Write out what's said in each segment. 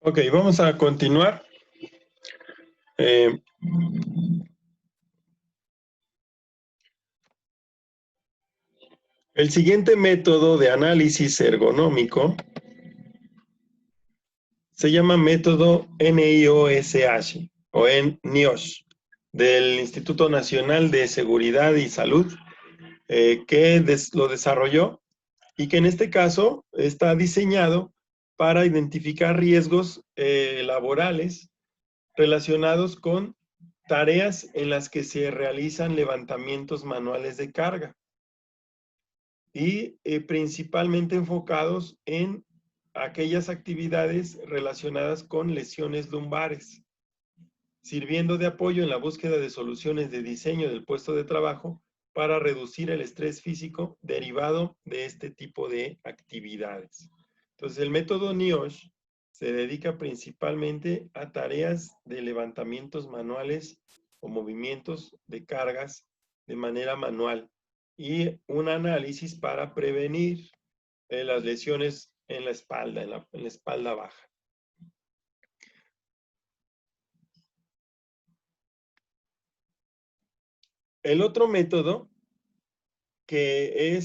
Ok, vamos a continuar. Eh, el siguiente método de análisis ergonómico se llama método NIOSH o NIOSH del Instituto Nacional de Seguridad y Salud, que lo desarrolló y que en este caso está diseñado para identificar riesgos laborales relacionados con tareas en las que se realizan levantamientos manuales de carga y principalmente enfocados en aquellas actividades relacionadas con lesiones lumbares, sirviendo de apoyo en la búsqueda de soluciones de diseño del puesto de trabajo para reducir el estrés físico derivado de este tipo de actividades. Entonces, el método NIOSH se dedica principalmente a tareas de levantamientos manuales o movimientos de cargas de manera manual y un análisis para prevenir las lesiones en la espalda, en la espalda baja. El otro método que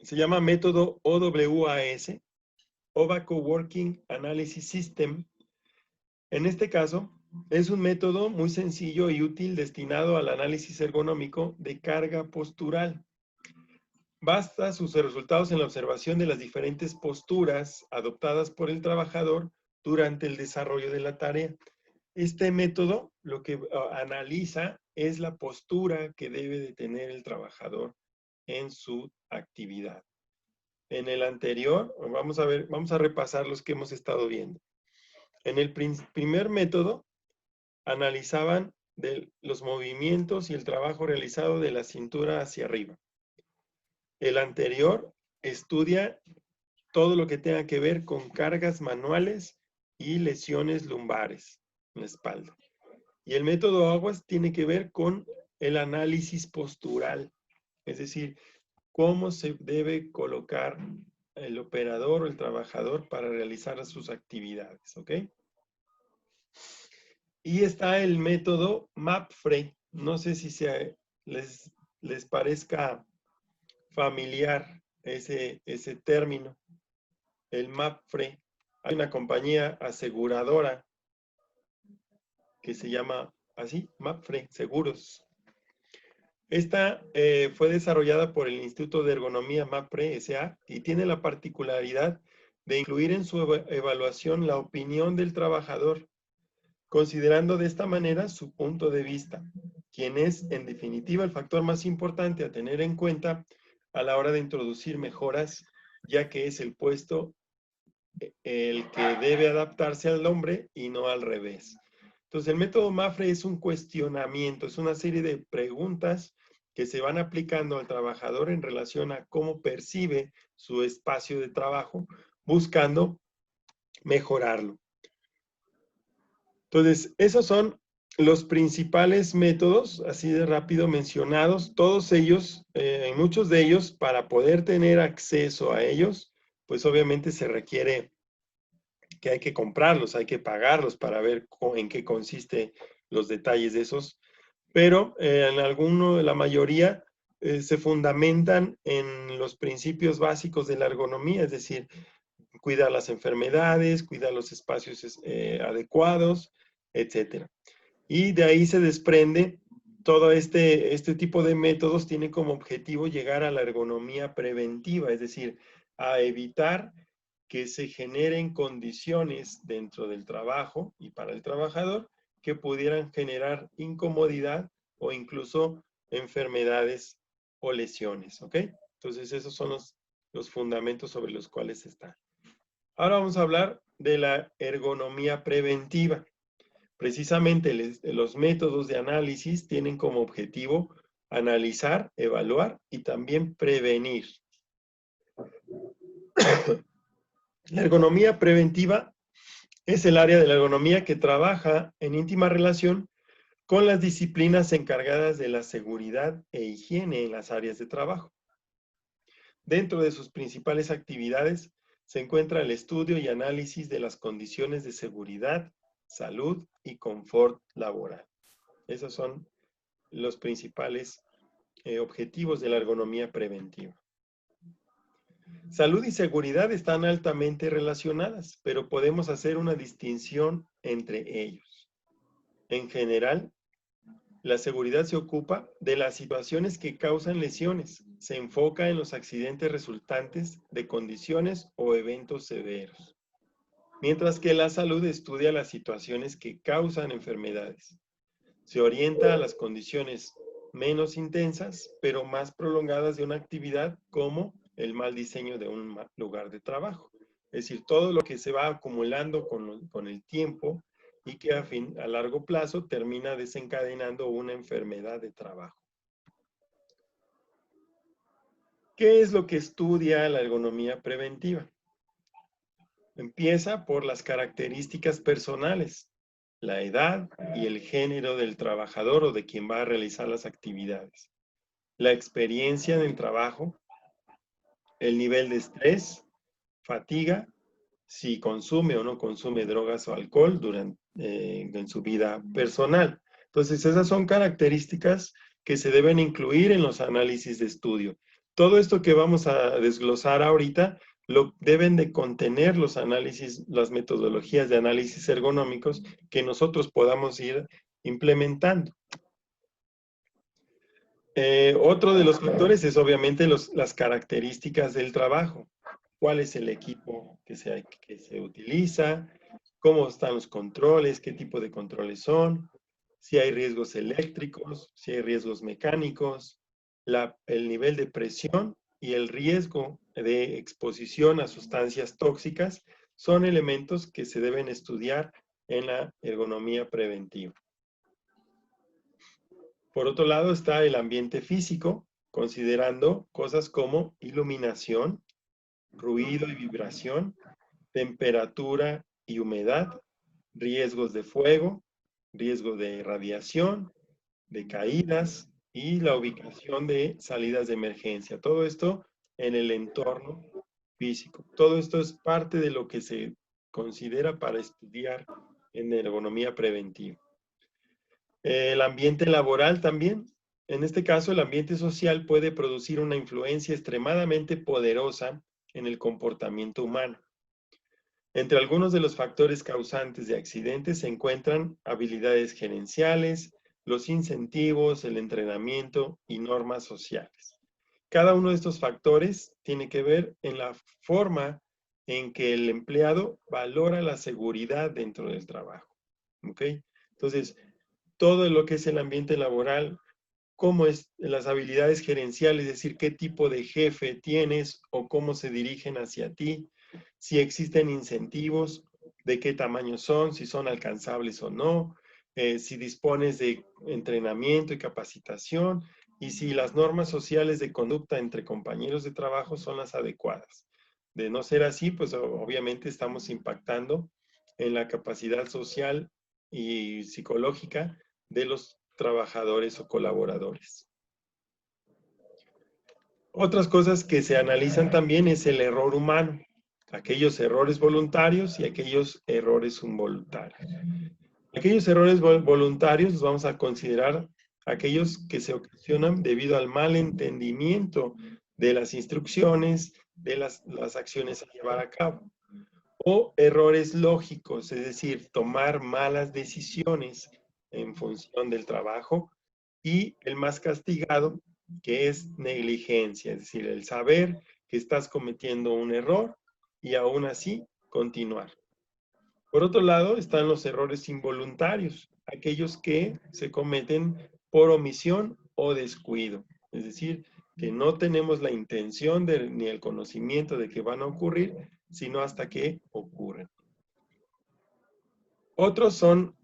se llama método OWAS, Ovaco Working Analysis System. En este caso, es un método muy sencillo y útil destinado al análisis ergonómico de carga postural. Basta sus resultados en la observación de las diferentes posturas adoptadas por el trabajador durante el desarrollo de la tarea. Este método lo que analiza es la postura que debe de tener el trabajador en su actividad. En el anterior, vamos a repasar los que hemos estado viendo. En el primer método, analizaban los movimientos y el trabajo realizado de la cintura hacia arriba. El anterior estudia todo lo que tenga que ver con cargas manuales y lesiones lumbares en la espalda. Y el método Aguas tiene que ver con el análisis postural, es decir, cómo se debe colocar el operador o el trabajador para realizar sus actividades, ¿ok? Y está el método MAPFRE. No sé si les parezca familiar ese término, el MAPFRE. Hay una compañía aseguradora que se llama así, MAPFRE, Seguros. Esta fue desarrollada por el Instituto de Ergonomía MAPFRE S.A. y tiene la particularidad de incluir en su evaluación la opinión del trabajador, considerando de esta manera su punto de vista, quien es, en definitiva, el factor más importante a tener en cuenta a la hora de introducir mejoras, ya que es el puesto el que debe adaptarse al hombre y no al revés. Entonces, el método MAPFRE es un cuestionamiento, es una serie de preguntas que se van aplicando al trabajador en relación a cómo percibe su espacio de trabajo, buscando mejorarlo. Entonces, esos son los principales métodos, así de rápido mencionados, todos ellos, muchos de ellos, para poder tener acceso a ellos, pues obviamente se requiere que hay que comprarlos, hay que pagarlos para ver en qué consiste los detalles de esos, pero en la mayoría se fundamentan en los principios básicos de la ergonomía, es decir, cuidar las enfermedades, cuidar los espacios adecuados, etc. Y de ahí se desprende todo este tipo de métodos tiene como objetivo llegar a la ergonomía preventiva, es decir, a evitar que se generen condiciones dentro del trabajo y para el trabajador que pudieran generar incomodidad o incluso enfermedades o lesiones, ¿ok? Entonces esos son los fundamentos sobre los cuales está. Ahora vamos a hablar de la ergonomía preventiva. Precisamente los métodos de análisis tienen como objetivo analizar, evaluar y también prevenir. La ergonomía preventiva es el área de la ergonomía que trabaja en íntima relación con las disciplinas encargadas de la seguridad e higiene en las áreas de trabajo. Dentro de sus principales actividades se encuentra el estudio y análisis de las condiciones de seguridad, salud y confort laboral. Esos son los principales objetivos de la ergonomía preventiva. Salud y seguridad están altamente relacionadas, pero podemos hacer una distinción entre ellos. En general, la seguridad se ocupa de las situaciones que causan lesiones. Se enfoca en los accidentes resultantes de condiciones o eventos severos. Mientras que la salud estudia las situaciones que causan enfermedades. Se orienta a las condiciones menos intensas, pero más prolongadas de una actividad, como el mal diseño de un lugar de trabajo. Es decir, todo lo que se va acumulando con el tiempo y que a largo plazo termina desencadenando una enfermedad de trabajo. ¿Qué es lo que estudia la ergonomía preventiva? Empieza por las características personales, la edad y el género del trabajador o de quien va a realizar las actividades, la experiencia en el trabajo, el nivel de estrés, fatiga, si consume o no consume drogas o alcohol en su vida personal. Entonces, esas son características que se deben incluir en los análisis de estudio. Todo esto que vamos a desglosar ahorita lo deben de contener los análisis, las metodologías de análisis ergonómicos que nosotros podamos ir implementando. Otro de los factores es obviamente las características del trabajo. ¿Cuál es el equipo que se utiliza? ¿Cómo están los controles? ¿Qué tipo de controles son? Si hay riesgos eléctricos, si hay riesgos mecánicos, el nivel de presión y el riesgo de exposición a sustancias tóxicas son elementos que se deben estudiar en la ergonomía preventiva. Por otro lado está el ambiente físico, considerando cosas como iluminación, ruido y vibración, temperatura y humedad, riesgos de fuego, riesgo de radiación, de caídas y la ubicación de salidas de emergencia. Todo esto en el entorno físico. Todo esto es parte de lo que se considera para estudiar en ergonomía preventiva. El ambiente laboral también. En este caso, el ambiente social puede producir una influencia extremadamente poderosa en el comportamiento humano. Entre algunos de los factores causantes de accidentes se encuentran habilidades gerenciales, los incentivos, el entrenamiento y normas sociales. Cada uno de estos factores tiene que ver en la forma en que el empleado valora la seguridad dentro del trabajo. ¿Ok? Entonces, todo lo que es el ambiente laboral, cómo es las habilidades gerenciales, es decir, qué tipo de jefe tienes o cómo se dirigen hacia ti, si existen incentivos, de qué tamaño son, si son alcanzables o no, si dispones de entrenamiento y capacitación, y si las normas sociales de conducta entre compañeros de trabajo son las adecuadas. De no ser así, pues obviamente estamos impactando en la capacidad social y psicológica de los trabajadores o colaboradores. Otras cosas que se analizan también es el error humano, aquellos errores voluntarios y aquellos errores involuntarios. Aquellos errores voluntarios los vamos a considerar aquellos que se ocasionan debido al mal entendimiento de las instrucciones, de las acciones a llevar a cabo. O errores lógicos, es decir, tomar malas decisiones en función del trabajo. Y el más castigado, que es negligencia, es decir, el saber que estás cometiendo un error y aún así continuar. Por otro lado, están los errores involuntarios, aquellos que se cometen por omisión o descuido. Es decir, que no tenemos la intención ni el conocimiento de que van a ocurrir, sino hasta que ocurren. Otros son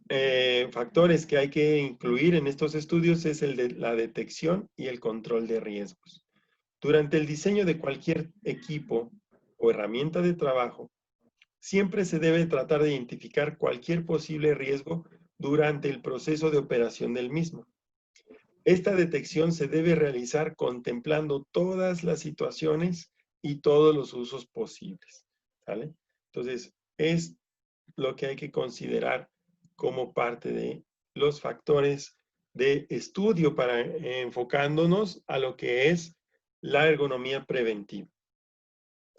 factores que hay que incluir en estos estudios es el de la detección y el control de riesgos. Durante el diseño de cualquier equipo o herramienta de trabajo, siempre se debe tratar de identificar cualquier posible riesgo durante el proceso de operación del mismo. Esta detección se debe realizar contemplando todas las situaciones y todos los usos posibles. ¿vale? Entonces, es lo que hay que considerar como parte de los factores de estudio para enfocándonos a lo que es la ergonomía preventiva.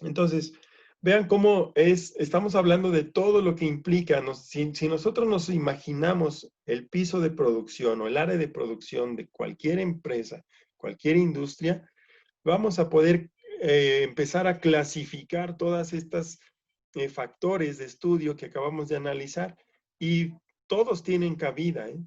Entonces, vean cómo estamos hablando de todo lo que implica. Si nosotros nos imaginamos el piso de producción o el área de producción de cualquier empresa, cualquier industria, vamos a poder empezar a clasificar todas estas factores de estudio que acabamos de analizar y todos tienen cabida, ¿eh?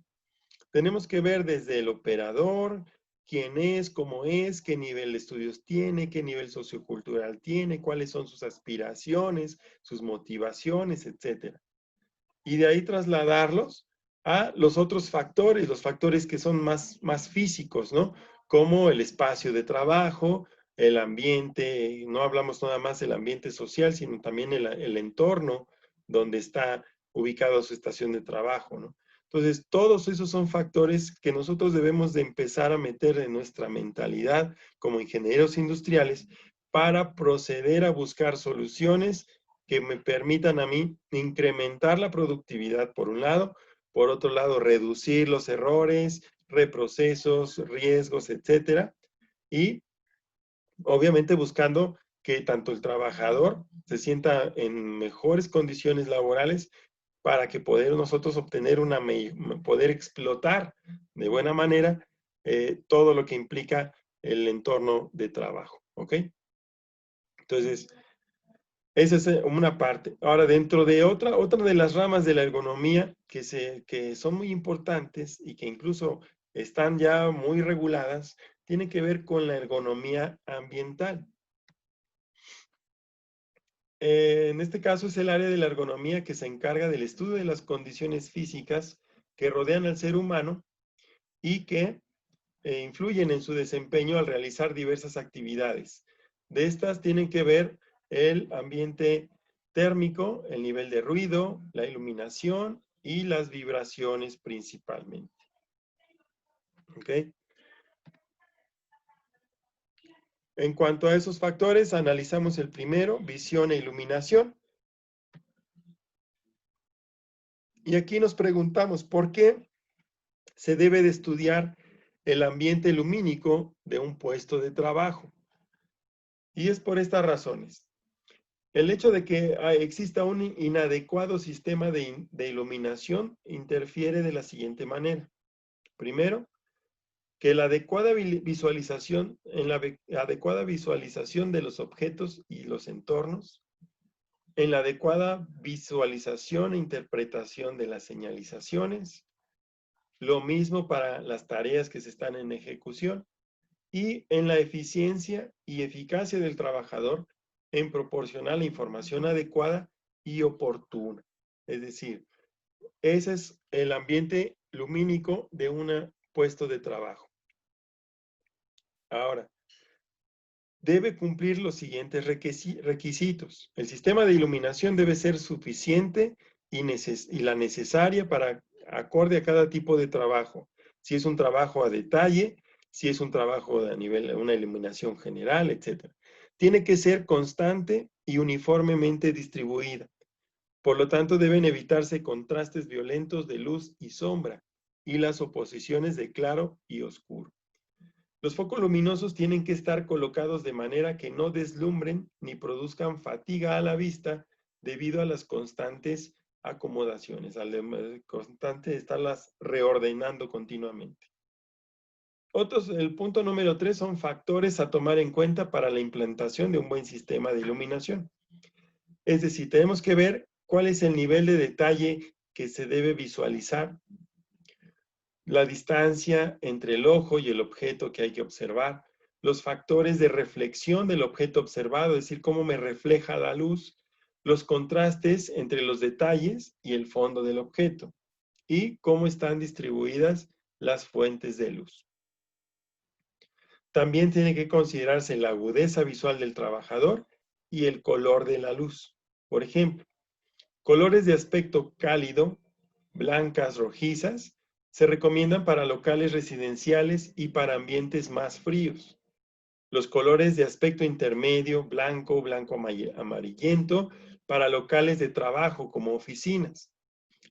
Tenemos que ver desde el operador, quién es, cómo es, qué nivel de estudios tiene, qué nivel sociocultural tiene, cuáles son sus aspiraciones, sus motivaciones, etc. Y de ahí trasladarlos a los otros factores, los factores que son más físicos, ¿no? Como el espacio de trabajo, el ambiente, no hablamos nada más del ambiente social, sino también el entorno donde está ubicada su estación de trabajo, ¿no? Entonces, todos esos son factores que nosotros debemos de empezar a meter en nuestra mentalidad como ingenieros industriales para proceder a buscar soluciones que me permitan a mí incrementar la productividad por un lado, por otro lado reducir los errores, reprocesos, riesgos, etcétera, y obviamente buscando que tanto el trabajador se sienta en mejores condiciones laborales para que poder nosotros obtener poder explotar de buena manera todo lo que implica el entorno de trabajo, ¿ok? Entonces, esa es una parte. Ahora, dentro de otra de las ramas de la ergonomía que son muy importantes y que incluso están ya muy reguladas, tiene que ver con la ergonomía ambiental. En este caso es el área de la ergonomía que se encarga del estudio de las condiciones físicas que rodean al ser humano y que influyen en su desempeño al realizar diversas actividades. De estas tienen que ver el ambiente térmico, el nivel de ruido, la iluminación y las vibraciones principalmente. ¿Ok? En cuanto a esos factores, analizamos el primero, visión e iluminación. Y aquí nos preguntamos, ¿por qué se debe de estudiar el ambiente lumínico de un puesto de trabajo? Y es por estas razones. El hecho de que exista un inadecuado sistema de iluminación interfiere de la siguiente manera. Primero, que la adecuada visualización, adecuada visualización de los objetos y los entornos, en la adecuada visualización e interpretación de las señalizaciones, lo mismo para las tareas que se están en ejecución, y en la eficiencia y eficacia del trabajador en proporcionar la información adecuada y oportuna. Es decir, ese es el ambiente lumínico de un puesto de trabajo. Ahora, debe cumplir los siguientes requisitos. El sistema de iluminación debe ser suficiente y la necesaria para acorde a cada tipo de trabajo. Si es un trabajo a detalle, si es un trabajo a nivel de una iluminación general, etc. Tiene que ser constante y uniformemente distribuida. Por lo tanto, deben evitarse contrastes violentos de luz y sombra y las oposiciones de claro y oscuro. Los focos luminosos tienen que estar colocados de manera que no deslumbren ni produzcan fatiga a la vista debido a las constantes acomodaciones, al constante estarlas reordenando continuamente. El punto número 3 son factores a tomar en cuenta para la implantación de un buen sistema de iluminación. Es decir, tenemos que ver cuál es el nivel de detalle que se debe visualizar, la distancia entre el ojo y el objeto que hay que observar, los factores de reflexión del objeto observado, es decir, cómo me refleja la luz, los contrastes entre los detalles y el fondo del objeto, y cómo están distribuidas las fuentes de luz. También tiene que considerarse la agudeza visual del trabajador y el color de la luz. Por ejemplo, colores de aspecto cálido, blancas, rojizas, se recomiendan para locales residenciales y para ambientes más fríos. Los colores de aspecto intermedio, blanco, blanco amarillento, para locales de trabajo como oficinas.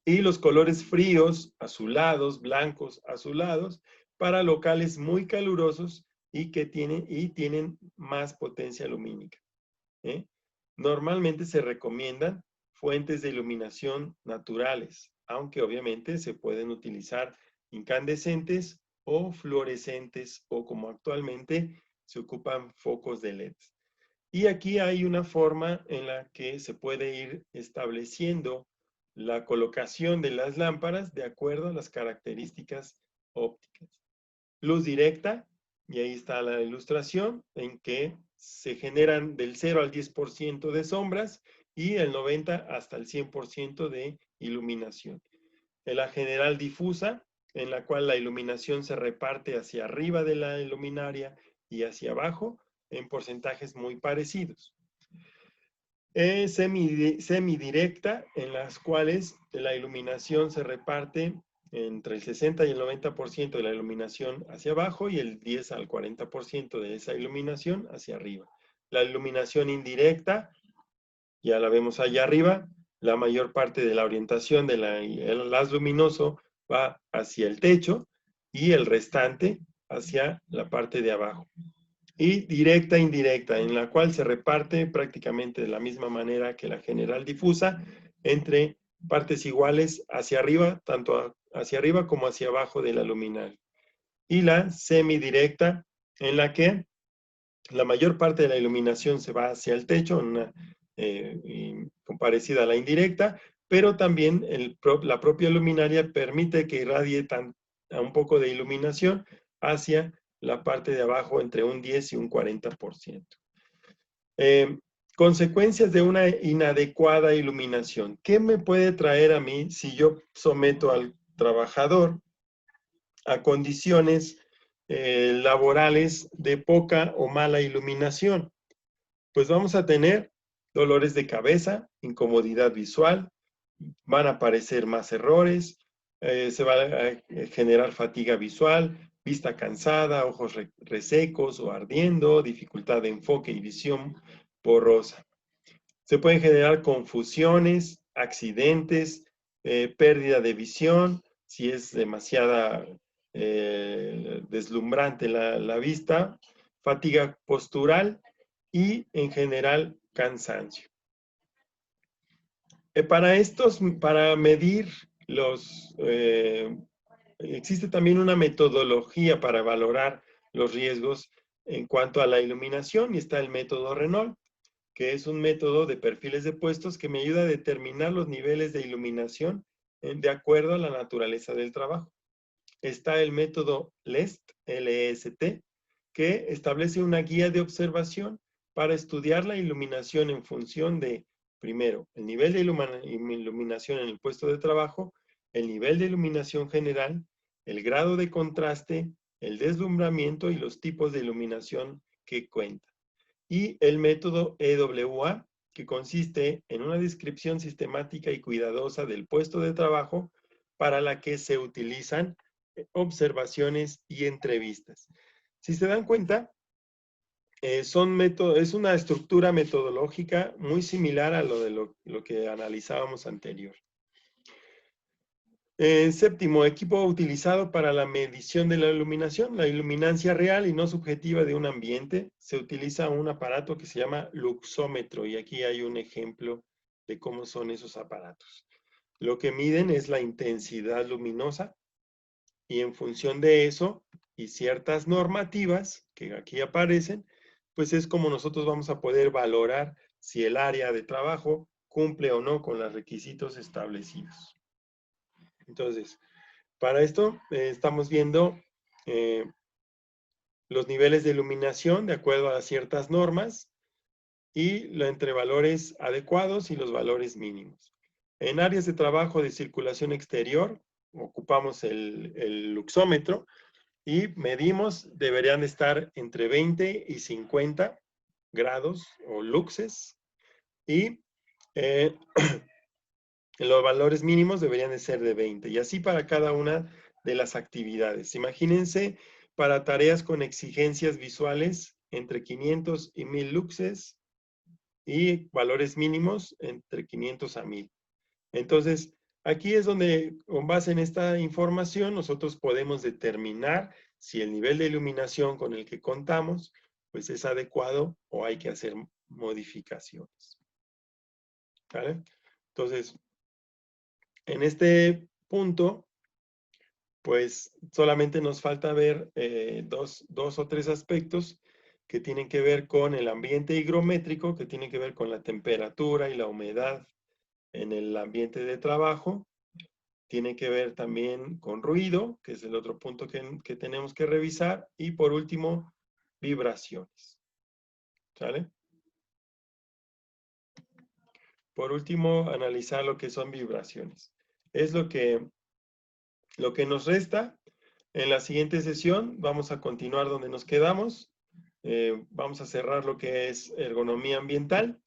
Y los colores fríos, azulados, blancos, azulados, para locales muy calurosos y que tienen más potencia lumínica. ¿Eh? Normalmente se recomiendan fuentes de iluminación naturales, aunque obviamente se pueden utilizar incandescentes o fluorescentes o como actualmente se ocupan focos de LED. Y aquí hay una forma en la que se puede ir estableciendo la colocación de las lámparas de acuerdo a las características ópticas. Luz directa, y ahí está la ilustración, en que se generan del 0 al 10% de sombras y el 90 hasta el 100% de iluminación. En la general difusa, en la cual la iluminación se reparte hacia arriba de la luminaria y hacia abajo en porcentajes muy parecidos. Semidirecta, en las cuales la iluminación se reparte entre el 60 y el 90% de la iluminación hacia abajo y el 10 al 40% de esa iluminación hacia arriba. La iluminación indirecta, ya la vemos allá arriba, la mayor parte de la orientación del haz luminoso va hacia el techo y el restante hacia la parte de abajo. Y directa e indirecta, en la cual se reparte prácticamente de la misma manera que la general difusa entre partes iguales hacia arriba, tanto hacia arriba como hacia abajo de la luminaria. Y la semidirecta, en la que la mayor parte de la iluminación se va hacia el techo, parecida a la indirecta, pero también la propia luminaria permite que irradie un poco de iluminación hacia la parte de abajo entre un 10 y un 40%. Consecuencias de una inadecuada iluminación. ¿Qué me puede traer a mí si yo someto al trabajador a condiciones laborales de poca o mala iluminación? Pues vamos a tener dolores de cabeza, incomodidad visual, van a aparecer más errores, se va a generar fatiga visual, vista cansada, ojos resecos o ardiendo, dificultad de enfoque y visión borrosa. Se pueden generar confusiones, accidentes, pérdida de visión, si es demasiada deslumbrante la vista, fatiga postural y en general cansancio. Para medir existe también una metodología para valorar los riesgos en cuanto a la iluminación y está el método Renault, que es un método de perfiles de puestos que me ayuda a determinar los niveles de iluminación de acuerdo a la naturaleza del trabajo. Está el método LEST, L-E-S-T, que establece una guía de observación para estudiar la iluminación en función de, primero, el nivel de iluminación en el puesto de trabajo, el nivel de iluminación general, el grado de contraste, el deslumbramiento y los tipos de iluminación que cuenta. Y el método EWA, que consiste en una descripción sistemática y cuidadosa del puesto de trabajo para la que se utilizan observaciones y entrevistas. Si se dan cuenta, es una estructura metodológica muy similar a lo que analizábamos anterior. Séptimo, equipo utilizado para la medición de la iluminación. La iluminancia real y no subjetiva de un ambiente. Se utiliza un aparato que se llama luxómetro y aquí hay un ejemplo de cómo son esos aparatos. Lo que miden es la intensidad luminosa y en función de eso y ciertas normativas que aquí aparecen, pues es como nosotros vamos a poder valorar si el área de trabajo cumple o no con los requisitos establecidos. Entonces, para esto estamos viendo los niveles de iluminación de acuerdo a ciertas normas y entre valores adecuados y los valores mínimos. En áreas de trabajo de circulación exterior, ocupamos el luxómetro y medimos, deberían estar entre 20 y 50 grados o luxes y los valores mínimos deberían de ser de 20 y así para cada una de las actividades. Imagínense para tareas con exigencias visuales entre 500 y 1000 luxes, y valores mínimos entre 500 a 1000. Entonces, aquí es donde, con base en esta información, nosotros podemos determinar si el nivel de iluminación con el que contamos, pues es adecuado o hay que hacer modificaciones. ¿Vale? Entonces, en este punto, pues solamente nos falta ver dos o tres aspectos que tienen que ver con el ambiente higrométrico, que tienen que ver con la temperatura y la humedad en el ambiente de trabajo. Tiene que ver también con ruido, que es el otro punto que tenemos que revisar. Y por último, vibraciones. ¿Sale? Por último, analizar lo que son vibraciones. Es lo que nos resta. En la siguiente sesión vamos a continuar donde nos quedamos. Vamos a cerrar lo que es ergonomía ambiental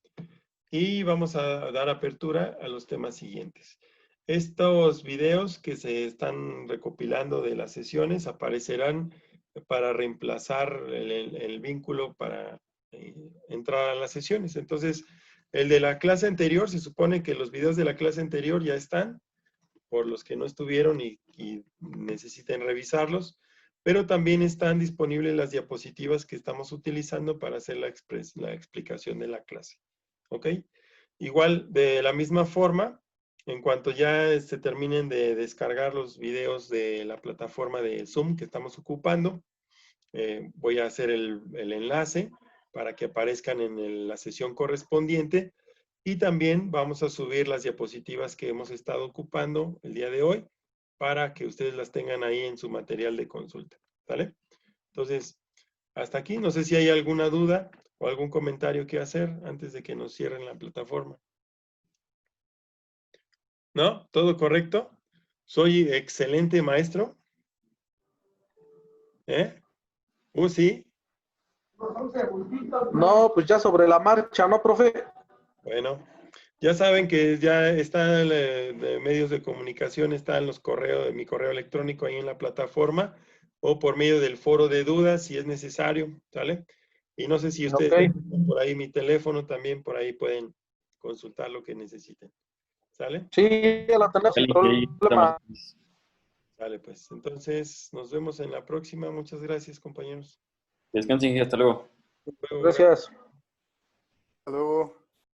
y vamos a dar apertura a los temas siguientes. Estos videos que se están recopilando de las sesiones aparecerán para reemplazar el vínculo para entrar a las sesiones. Entonces, el de la clase anterior, se supone que los videos de la clase anterior ya están, por los que no estuvieron y necesiten revisarlos, pero también están disponibles las diapositivas que estamos utilizando para hacer la explicación de la clase. ¿Ok? Igual, de la misma forma, en cuanto ya se terminen de descargar los videos de la plataforma de Zoom que estamos ocupando, voy a hacer el enlace para que aparezcan en la sesión correspondiente. Y también vamos a subir las diapositivas que hemos estado ocupando el día de hoy para que ustedes las tengan ahí en su material de consulta. ¿Vale? Entonces, hasta aquí. No sé si hay alguna duda o algún comentario que hacer antes de que nos cierren la plataforma. ¿No? ¿Todo correcto? ¿Soy excelente maestro? ¿Eh? Sí. No, pues ya sobre la marcha, ¿no, profe? Bueno, ya saben que ya están de medios de comunicación, están los correos, mi correo electrónico ahí en la plataforma o por medio del foro de dudas si es necesario, ¿sale? Y no sé si ustedes Ok. tienen por ahí mi teléfono, también por ahí pueden consultar lo que necesiten, ¿sale? Sí, ya la tenemos sin problema. Sale, pues. Entonces, nos vemos en la próxima. Muchas gracias, compañeros. Descansen y hasta luego. Hasta luego, gracias. Gracias. Hasta luego.